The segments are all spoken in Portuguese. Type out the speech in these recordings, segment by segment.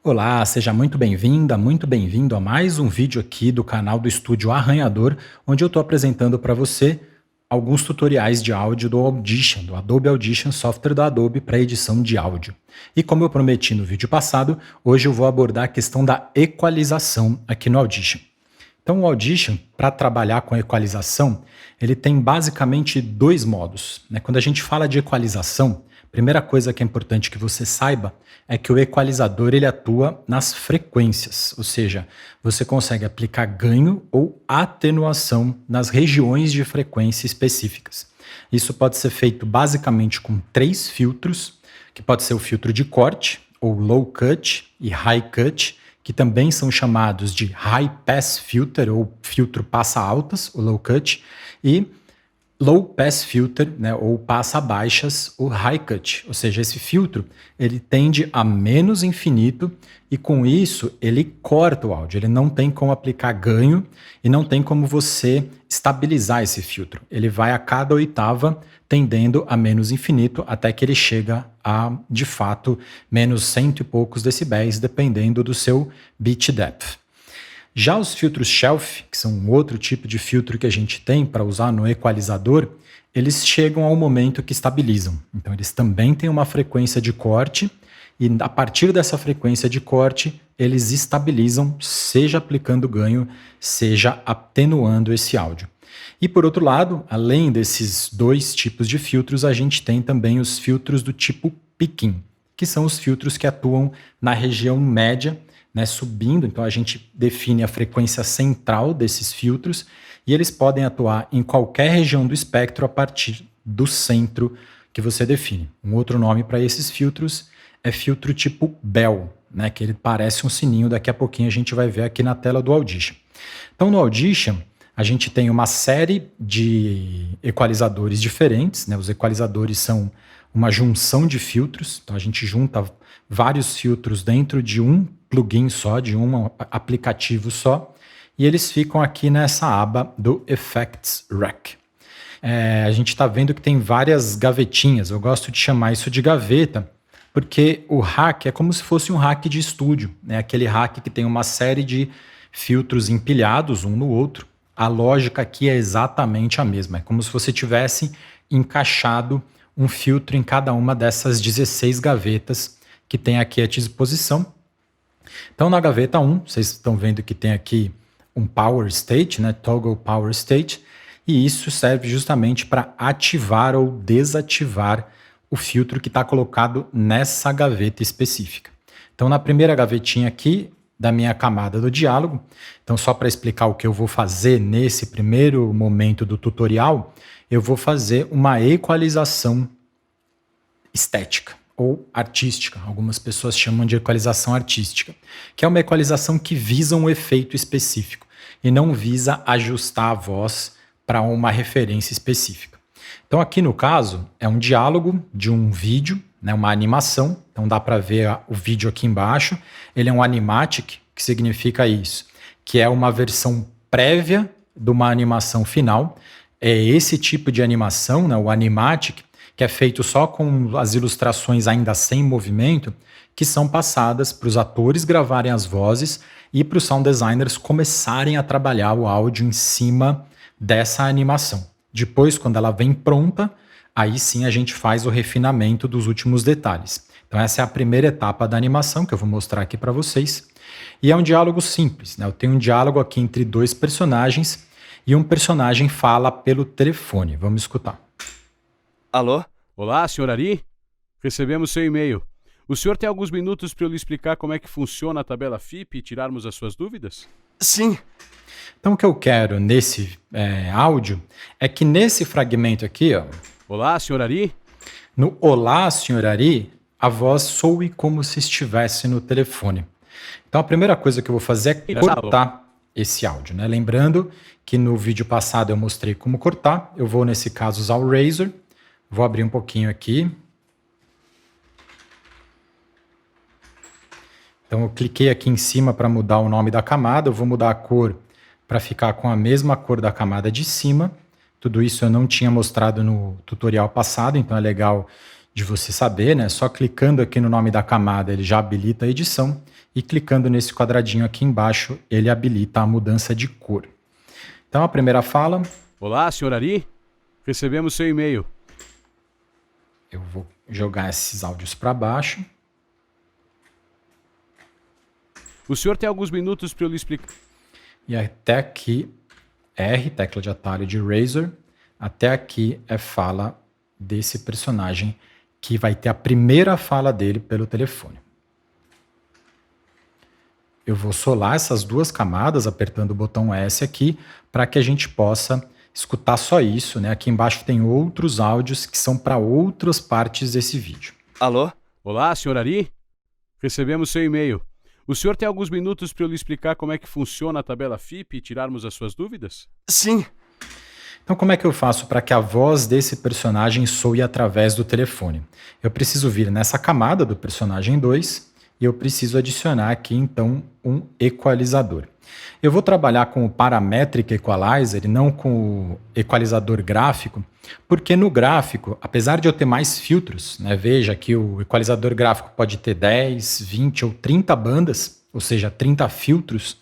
Olá, seja muito bem-vinda, muito bem-vindo a mais um vídeo aqui do canal do Estúdio Arranhador, onde eu estou apresentando para você alguns tutoriais de áudio do Audition, do Adobe Audition, software da Adobe para edição de áudio. E como eu prometi no vídeo passado, hoje eu vou abordar a questão da equalização aqui no Audition. Então o Audition, para trabalhar com equalização, ele tem basicamente dois modos, né? Quando a gente fala de equalização, a primeira coisa que é importante que você saiba é que o equalizador ele atua nas frequências, ou seja, você consegue aplicar ganho ou atenuação nas regiões de frequência específicas. Isso pode ser feito basicamente com três filtros, que pode ser o filtro de corte, ou low cut e high cut, que também são chamados de high pass filter ou filtro passa altas, o low cut, e low pass filter, né, ou passa baixas, o high cut. Ou seja, esse filtro ele tende a menos infinito e com isso ele corta o áudio. Ele não tem como aplicar ganho e não tem como você estabilizar esse filtro. Ele vai a cada oitava tendendo a menos infinito até que ele chega a, de fato, menos cento e poucos decibéis, dependendo do seu bit depth. Já os filtros shelf, que são um outro tipo de filtro que a gente tem para usar no equalizador, eles chegam ao momento que estabilizam. Então eles também têm uma frequência de corte e a partir dessa frequência de corte, eles estabilizam, seja aplicando ganho, seja atenuando esse áudio. E por outro lado, além desses dois tipos de filtros, a gente tem também os filtros do tipo picking, que são os filtros que atuam na região média, né, subindo. Então a gente define a frequência central desses filtros e eles podem atuar em qualquer região do espectro a partir do centro que você define. Um outro nome para esses filtros é filtro tipo Bell, né, que ele parece um sininho, daqui a pouquinho a gente vai ver aqui na tela do Audition. Então no Audition a gente tem uma série de equalizadores diferentes, né, os equalizadores são uma junção de filtros, então a gente junta vários filtros dentro de um plugin só, de um aplicativo só, e eles ficam aqui nessa aba do Effects Rack. A gente está vendo que tem várias gavetinhas, eu gosto de chamar isso de gaveta, porque o rack é como se fosse um rack de estúdio, né? Aquele rack que tem uma série de filtros empilhados um no outro. A lógica aqui é exatamente a mesma, é como se você tivesse encaixado um filtro em cada uma dessas 16 gavetas que tem aqui à disposição. Então na gaveta 1, vocês estão vendo que tem aqui um Power State, né, Toggle Power State, e isso serve justamente para ativar ou desativar o filtro que está colocado nessa gaveta específica. Então na primeira gavetinha aqui da minha camada do diálogo, então só para explicar o que eu vou fazer nesse primeiro momento do tutorial, eu vou fazer uma equalização estética ou artística. Algumas pessoas chamam de equalização artística, que é uma equalização que visa um efeito específico e não visa ajustar a voz para uma referência específica. Então aqui no caso é um diálogo de um vídeo, né, uma animação, então dá para ver o vídeo aqui embaixo. Ele é um animatic, que significa isso, que é uma versão prévia de uma animação final. É esse tipo de animação, né, o animatic, que é feito só com as ilustrações ainda sem movimento, que são passadas para os atores gravarem as vozes e para os sound designers começarem a trabalhar o áudio em cima dessa animação. Depois, quando ela vem pronta, aí sim a gente faz o refinamento dos últimos detalhes. Então essa é a primeira etapa da animação que eu vou mostrar aqui para vocês. E é um diálogo simples, né? Eu tenho um diálogo aqui entre dois personagens e um personagem fala pelo telefone. Vamos escutar. Alô? Olá, Sr. Ari. Recebemos seu e-mail. O senhor tem alguns minutos para eu lhe explicar como é que funciona a tabela FIP e tirarmos as suas dúvidas? Sim. Então o que eu quero nesse áudio é que nesse fragmento aqui, ó, Olá, Sr. Ari. no Olá, Sr. Ari, a voz soe como se estivesse no telefone. Então a primeira coisa que eu vou fazer é cortar esse áudio, né? Lembrando que no vídeo passado eu mostrei como cortar. Eu vou, nesse caso, usar o Razor. Vou abrir um pouquinho aqui. Então eu cliquei aqui em cima para mudar o nome da camada. Eu vou mudar a cor para ficar com a mesma cor da camada de cima. Tudo isso eu não tinha mostrado no tutorial passado, então é legal de você saber, né? Só clicando aqui no nome da camada ele já habilita a edição e clicando nesse quadradinho aqui embaixo ele habilita a mudança de cor. Então a primeira fala... Olá, Sr. Ari. Recebemos seu e-mail. Eu vou jogar esses áudios para baixo. O senhor tem alguns minutos para eu lhe explicar. E até aqui, R, tecla de atalho de Razor, até aqui é fala desse personagem que vai ter a primeira fala dele pelo telefone. Eu vou solar essas duas camadas apertando o botão S aqui para que a gente possa escutar só isso, né? Aqui embaixo tem outros áudios que são para outras partes desse vídeo. Alô? Olá, Sr. Ari. Recebemos seu e-mail. O senhor tem alguns minutos para eu lhe explicar como é que funciona a tabela FIP e tirarmos as suas dúvidas? Sim. Então como é que eu faço para que a voz desse personagem soe através do telefone? Eu preciso vir nessa camada do personagem 2 e eu preciso adicionar aqui então um equalizador. Eu vou trabalhar com o Parametric Equalizer e não com o equalizador gráfico, porque no gráfico, apesar de eu ter mais filtros, né, veja que o equalizador gráfico pode ter 10, 20 ou 30 bandas, ou seja, 30 filtros,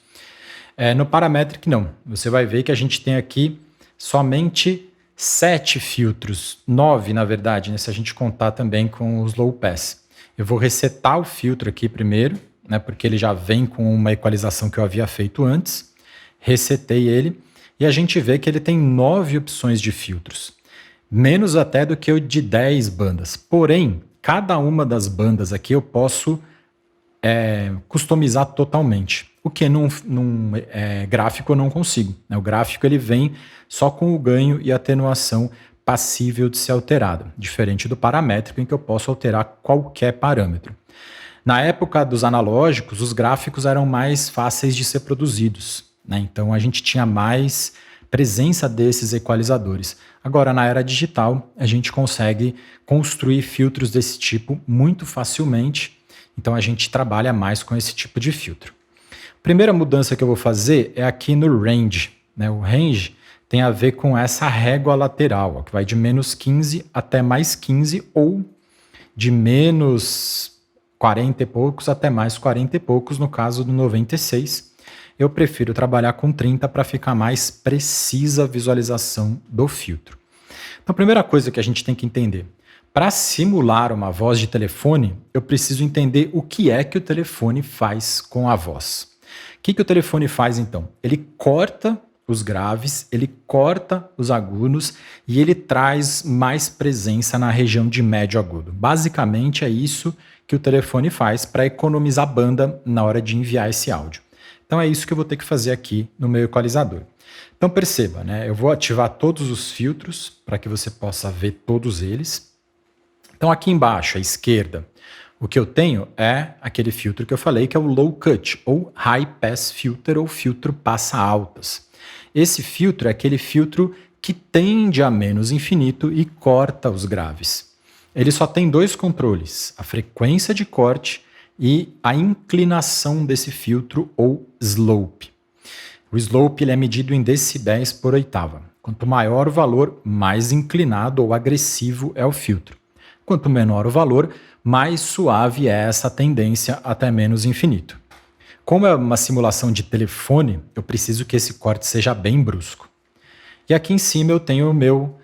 no Parametric não. Você vai ver que a gente tem aqui somente 7 filtros, 9 na verdade, né, se a gente contar também com os low pass. Eu vou resetar o filtro aqui primeiro, né, porque ele já vem com uma equalização que eu havia feito antes. Resetei ele e a gente vê que ele tem 9 opções de filtros, menos até do que o de 10 bandas. Porém, cada uma das bandas aqui eu posso customizar totalmente, o que num gráfico eu não consigo, né? O gráfico ele vem só com o ganho e atenuação passível de ser alterada, diferente do paramétrico em que eu posso alterar qualquer parâmetro. Na época dos analógicos, os gráficos eram mais fáceis de ser produzidos, né? Então a gente tinha mais presença desses equalizadores. Agora, na era digital, a gente consegue construir filtros desse tipo muito facilmente, então a gente trabalha mais com esse tipo de filtro. Primeira mudança que eu vou fazer é aqui no range, né? O range tem a ver com essa régua lateral, ó, que vai de menos 15 até mais 15 ou de menos 40 e poucos até mais 40 e poucos, no caso do 96. Eu prefiro trabalhar com 30 para ficar mais precisa a visualização do filtro. Então, a primeira coisa que a gente tem que entender, para simular uma voz de telefone, eu preciso entender o que é que o telefone faz com a voz. O que o telefone faz então? Ele corta os graves, ele corta os agudos e ele traz mais presença na região de médio agudo. Basicamente é isso que o telefone faz para economizar banda na hora de enviar esse áudio. Então é isso que eu vou ter que fazer aqui no meu equalizador. Então perceba, né? Eu vou ativar todos os filtros para que você possa ver todos eles. Então aqui embaixo, à esquerda, o que eu tenho é aquele filtro que eu falei que é o Low Cut, ou High Pass Filter, ou filtro passa altas. Esse filtro é aquele filtro que tende a menos infinito e corta os graves. Ele só tem dois controles, a frequência de corte e a inclinação desse filtro, ou slope. O slope ele é medido em decibéis por oitava. Quanto maior o valor, mais inclinado ou agressivo é o filtro. Quanto menor o valor, mais suave é essa tendência até menos infinito. Como é uma simulação de telefone, eu preciso que esse corte seja bem brusco. E aqui em cima eu tenho o meu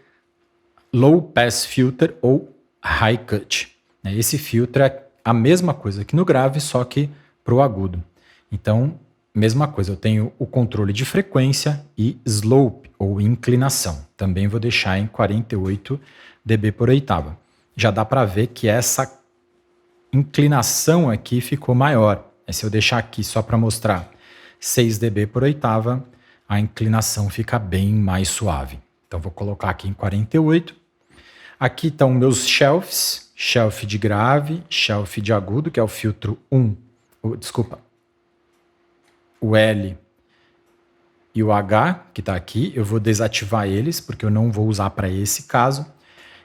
Low Pass Filter ou High Cut. Esse filtro é a mesma coisa que no grave, só que para o agudo. Então, mesma coisa, eu tenho o controle de frequência e slope, ou inclinação. Também vou deixar em 48 dB por oitava. Já dá para ver que essa inclinação aqui ficou maior. Se eu deixar aqui só para mostrar 6 dB por oitava, a inclinação fica bem mais suave. Então vou colocar aqui em 48. Aqui estão meus shelves, shelf de grave, shelf de agudo, que é o filtro 1, o L e o H, que está aqui. Eu vou desativar eles, porque eu não vou usar para esse caso.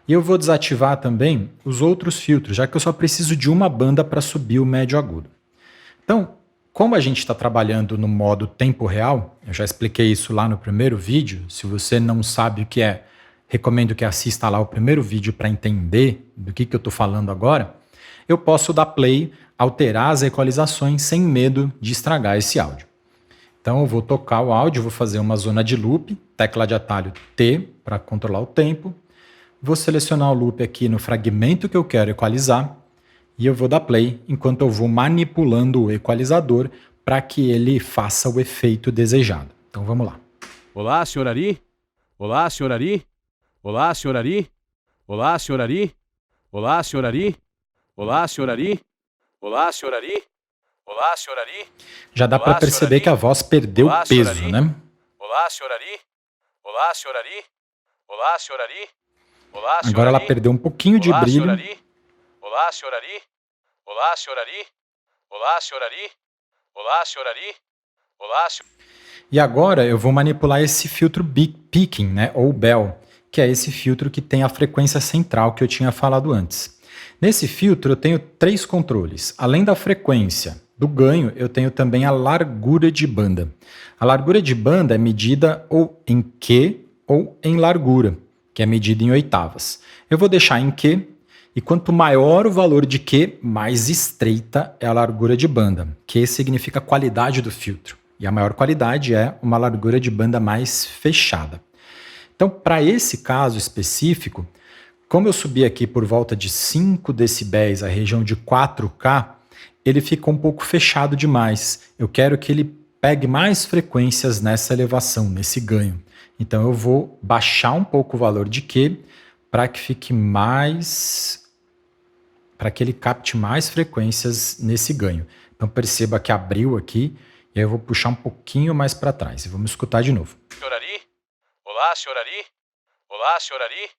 E eu vou desativar também os outros filtros, já que eu só preciso de uma banda para subir o médio agudo. Então, como a gente está trabalhando no modo tempo real, eu já expliquei isso lá no primeiro vídeo, se você não sabe o que é, recomendo que assista lá o primeiro vídeo para entender do que eu estou falando agora, eu posso dar play, alterar as equalizações sem medo de estragar esse áudio. Então eu vou tocar o áudio, vou fazer uma zona de loop, tecla de atalho T para controlar o tempo, vou selecionar o loop aqui no fragmento que eu quero equalizar e eu vou dar play enquanto eu vou manipulando o equalizador para que ele faça o efeito desejado. Então vamos lá. Olá, senhor Ari? Olá, senhor Ari? Olá, senhor Ari? Olá, senhor Ari? Olá, senhor Ari? Olá, senhor Ari? Olá, senhor Ari? Olá, senhor Ari? Já dá para perceber que a voz perdeu peso, né? Olá, senhor Ari? Olá, senhor Ari? Olá, senhor Ari? Olá, senhor Agora ela Ari? perdeu um pouquinho de brilho. Olá, senhor Ari? Olá, senhor Ari? Olá, senhor Ari? Olá, senhor Ari? Olá, senhor... E agora eu vou manipular esse filtro peaking, né, ou bell, que é esse filtro que tem a frequência central que eu tinha falado antes. Nesse filtro eu tenho 3 controles. Além da frequência do ganho, eu tenho também a largura de banda. A largura de banda é medida ou em Q ou em largura, que é medida em oitavas. Eu vou deixar em Q, e quanto maior o valor de Q, mais estreita é a largura de banda. Q significa qualidade do filtro. E a maior qualidade é uma largura de banda mais fechada. Então, para esse caso específico, como eu subi aqui por volta de 5 decibéis a região de 4K, ele fica um pouco fechado demais. Eu quero que ele pegue mais frequências nessa elevação, nesse ganho. Então eu vou baixar um pouco o valor de Q para que fique mais... para que ele capte mais frequências nesse ganho. Então perceba que abriu aqui, e aí eu vou puxar um pouquinho mais para trás. E vamos escutar de novo. Senhor Ari? Olá, senhor Ari? Olá, senhor Ari?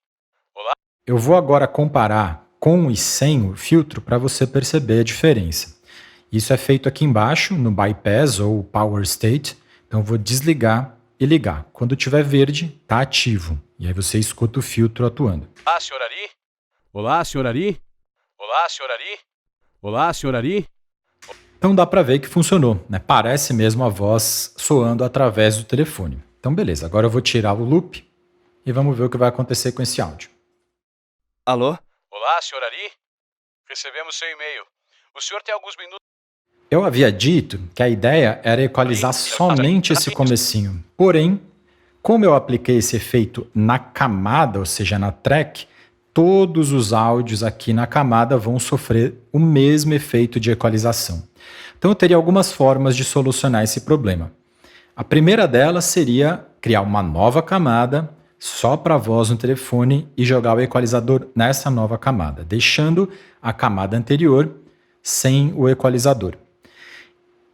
Olá. Eu vou agora comparar com e sem o filtro para você perceber a diferença. Isso é feito aqui embaixo, no bypass ou power state. Então eu vou desligar e ligar. Quando tiver verde, está ativo. E aí você escuta o filtro atuando. Olá, senhor Ari? Olá, senhor Ari? Olá, senhor Ari? Olá, senhor Ari? Então dá para ver que funcionou, né? Parece mesmo a voz soando através do telefone. Então beleza, agora eu vou tirar o loop e vamos ver o que vai acontecer com esse áudio. Alô? Olá, senhor Ari? Recebemos seu e-mail. O senhor tem alguns minutos... Eu havia dito que a ideia era equalizar somente esse comecinho. Porém, como eu apliquei esse efeito na camada, ou seja, na track, todos os áudios aqui na camada vão sofrer o mesmo efeito de equalização. Então eu teria algumas formas de solucionar esse problema. A primeira delas seria criar uma nova camada só para a voz no telefone e jogar o equalizador nessa nova camada, deixando a camada anterior sem o equalizador.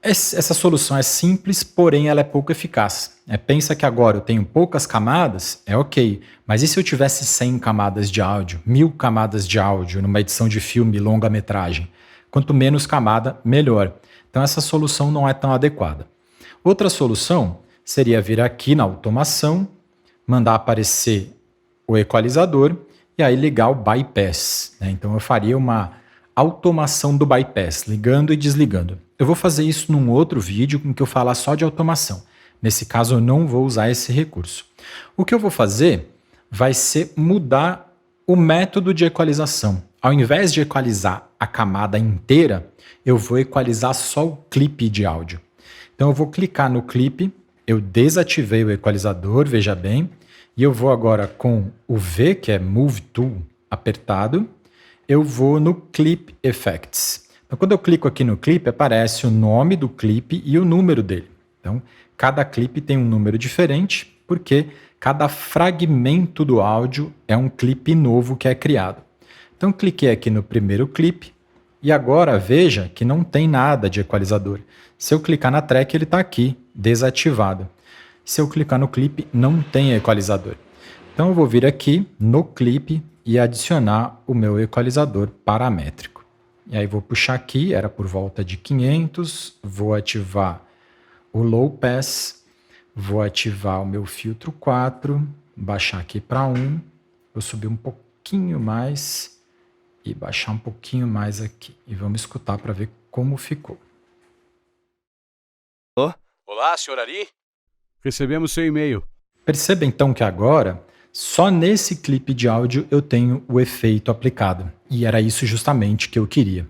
Essa solução é simples, porém ela é pouco eficaz. Pensa que agora eu tenho poucas camadas, é ok, mas e se eu tivesse 100 camadas de áudio, 1000 camadas de áudio numa edição de filme longa-metragem? Quanto menos camada, melhor. Então essa solução não é tão adequada. Outra solução seria vir aqui na automação, mandar aparecer o equalizador e aí ligar o bypass, né? Então eu faria uma automação do bypass, ligando e desligando. Eu vou fazer isso num outro vídeo em que eu falar só de automação. Nesse caso eu não vou usar esse recurso. O que eu vou fazer vai ser mudar o método de equalização. Ao invés de equalizar a camada inteira, eu vou equalizar só o clipe de áudio. Então eu vou clicar no clipe, eu desativei o equalizador, veja bem, e eu vou agora com o V, que é Move Tool, apertado, eu vou no Clip Effects. Então, quando eu clico aqui no clipe, aparece o nome do clipe e o número dele. Então, cada clipe tem um número diferente, porque cada fragmento do áudio é um clipe novo que é criado. Então, cliquei aqui no primeiro clipe e agora veja que não tem nada de equalizador. Se eu clicar na track, ele está aqui, desativado. Se eu clicar no clipe, não tem equalizador. Então, eu vou vir aqui no clipe e adicionar o meu equalizador paramétrico. E aí vou puxar aqui, era por volta de 500, vou ativar o Low Pass, vou ativar o meu filtro 4, baixar aqui para 1, vou subir um pouquinho mais e baixar um pouquinho mais aqui. E vamos escutar para ver como ficou. Olá, senhor Ari? Recebemos seu e-mail. Perceba então que agora Só nesse clipe de áudio eu tenho o efeito aplicado. E era isso justamente que eu queria.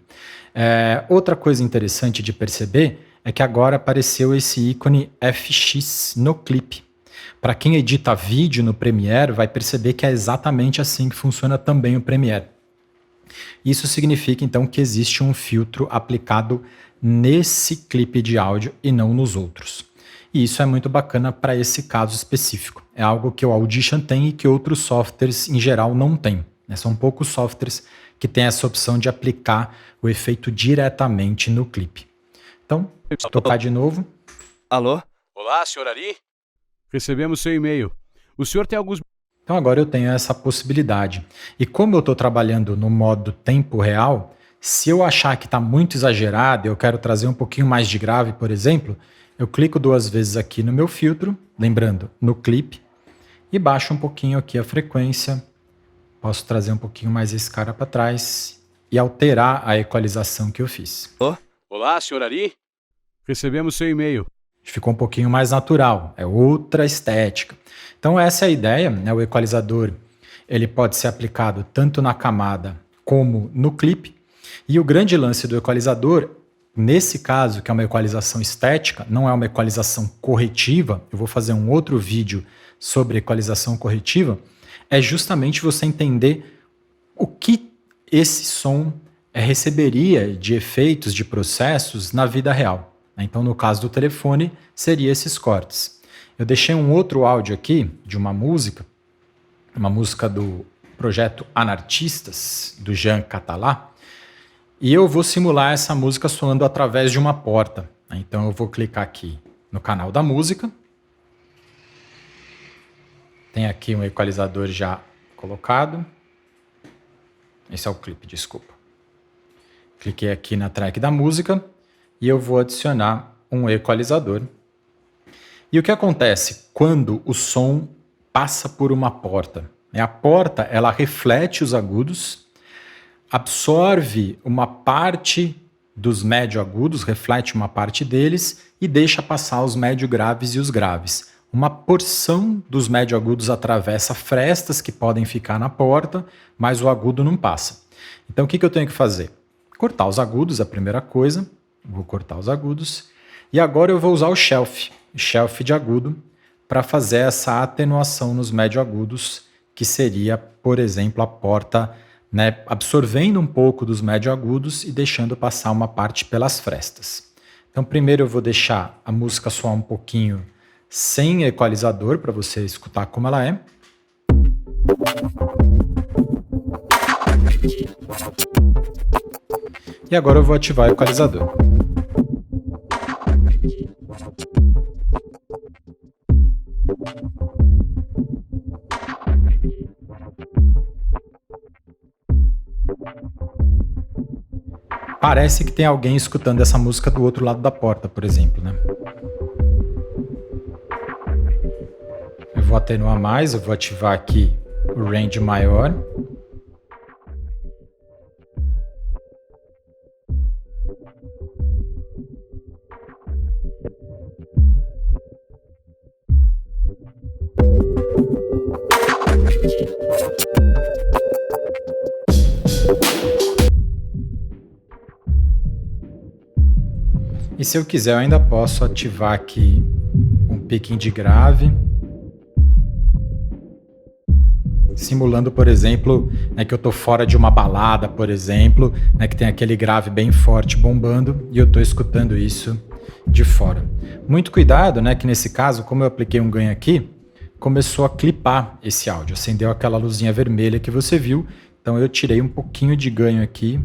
Outra coisa interessante de perceber é que agora apareceu esse ícone FX no clipe. Para quem edita vídeo no Premiere, vai perceber que é exatamente assim que funciona também o Premiere. Isso significa então que existe um filtro aplicado nesse clipe de áudio e não nos outros. E isso é muito bacana para esse caso específico. É algo que o Audition tem e que outros softwares em geral não têm. São poucos softwares que têm essa opção de aplicar o efeito diretamente no clipe. Então, se tocar de novo. Alô? Olá, senhor Ari? Recebemos seu e-mail. O senhor tem alguns... Então agora eu tenho essa possibilidade. E como eu estou trabalhando no modo tempo real, se eu achar que está muito exagerado e eu quero trazer um pouquinho mais de grave, por exemplo, eu clico 2 vezes aqui no meu filtro, lembrando, no clipe, e baixo um pouquinho aqui a frequência. Posso trazer um pouquinho mais esse cara para trás e alterar a equalização que eu fiz. Olá, senhor Ari? Recebemos seu e-mail. Ficou um pouquinho mais natural, é outra estética. Então essa é a ideia, né? O equalizador ele pode ser aplicado tanto na camada como no clipe. E o grande lance do equalizador, nesse caso, que é uma equalização estética, não é uma equalização corretiva, eu vou fazer um outro vídeo sobre equalização corretiva, é justamente você entender o que esse som receberia de efeitos, de processos na vida real. Então, no caso do telefone, seria esses cortes. Eu deixei um outro áudio aqui de uma música do projeto Anartistas, do Jean Catalá, e eu vou simular essa música soando através de uma porta. Então, eu vou clicar aqui no canal da música. Tem aqui um equalizador já colocado. Esse é o clipe, desculpa. Cliquei aqui na track da música e eu vou adicionar um equalizador. E o que acontece quando o som passa por uma porta? A porta, ela reflete os agudos, absorve uma parte dos médio agudos, reflete uma parte deles e deixa passar os médio graves e os graves. Uma porção dos médio agudos atravessa frestas que podem ficar na porta, mas o agudo não passa. Então o que eu tenho que fazer? Cortar os agudos, a primeira coisa. Vou cortar os agudos. E agora eu vou usar o shelf de agudo, para fazer essa atenuação nos médio agudos, que seria, por exemplo, a porta, né, absorvendo um pouco dos médio agudos e deixando passar uma parte pelas frestas. Então primeiro eu vou deixar a música soar um pouquinho sem equalizador, para você escutar como ela é. E agora eu vou ativar o equalizador. Parece que tem alguém escutando essa música do outro lado da porta, por exemplo, né? Eu vou atenuar mais, eu vou ativar aqui o range maior. E se eu quiser, eu ainda posso ativar aqui um picking de grave, simulando, por exemplo, né, que eu estou fora de uma balada, por exemplo, né, que tem aquele grave bem forte bombando e eu estou escutando isso de fora. Muito cuidado, né, que nesse caso, como eu apliquei um ganho aqui, começou a clipar esse áudio, acendeu aquela luzinha vermelha que você viu, então eu tirei um pouquinho de ganho aqui.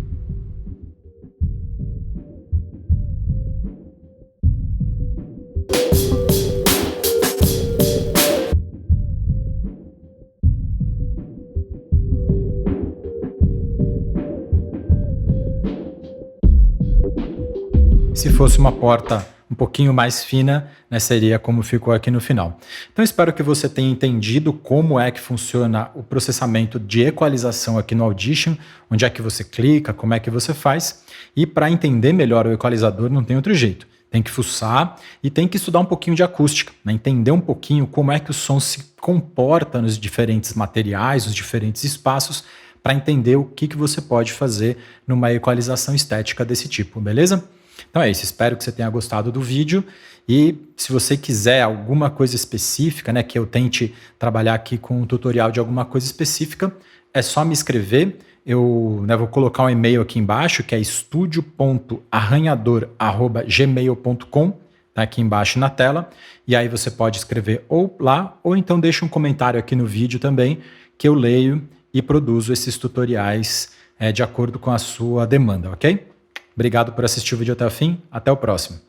Se fosse uma porta um pouquinho mais fina, né, seria como ficou aqui no final. Então espero que você tenha entendido como é que funciona o processamento de equalização aqui no Audition, onde é que você clica, como é que você faz. E para entender melhor o equalizador não tem outro jeito. Tem que fuçar e tem que estudar um pouquinho de acústica, né? Entender um pouquinho como é que o som se comporta nos diferentes materiais, nos diferentes espaços, para entender o que você pode fazer numa equalização estética desse tipo, beleza? Então é isso, espero que você tenha gostado do vídeo e se você quiser alguma coisa específica, né, que eu tente trabalhar aqui com um tutorial de alguma coisa específica, é só me escrever. Eu vou colocar um e-mail aqui embaixo, que é estudio.arranhador@gmail.com, tá aqui embaixo na tela, e aí você pode escrever ou lá, ou então deixa um comentário aqui no vídeo também, que eu leio e produzo esses tutoriais de acordo com a sua demanda, ok? Obrigado por assistir o vídeo até o fim, até o próximo.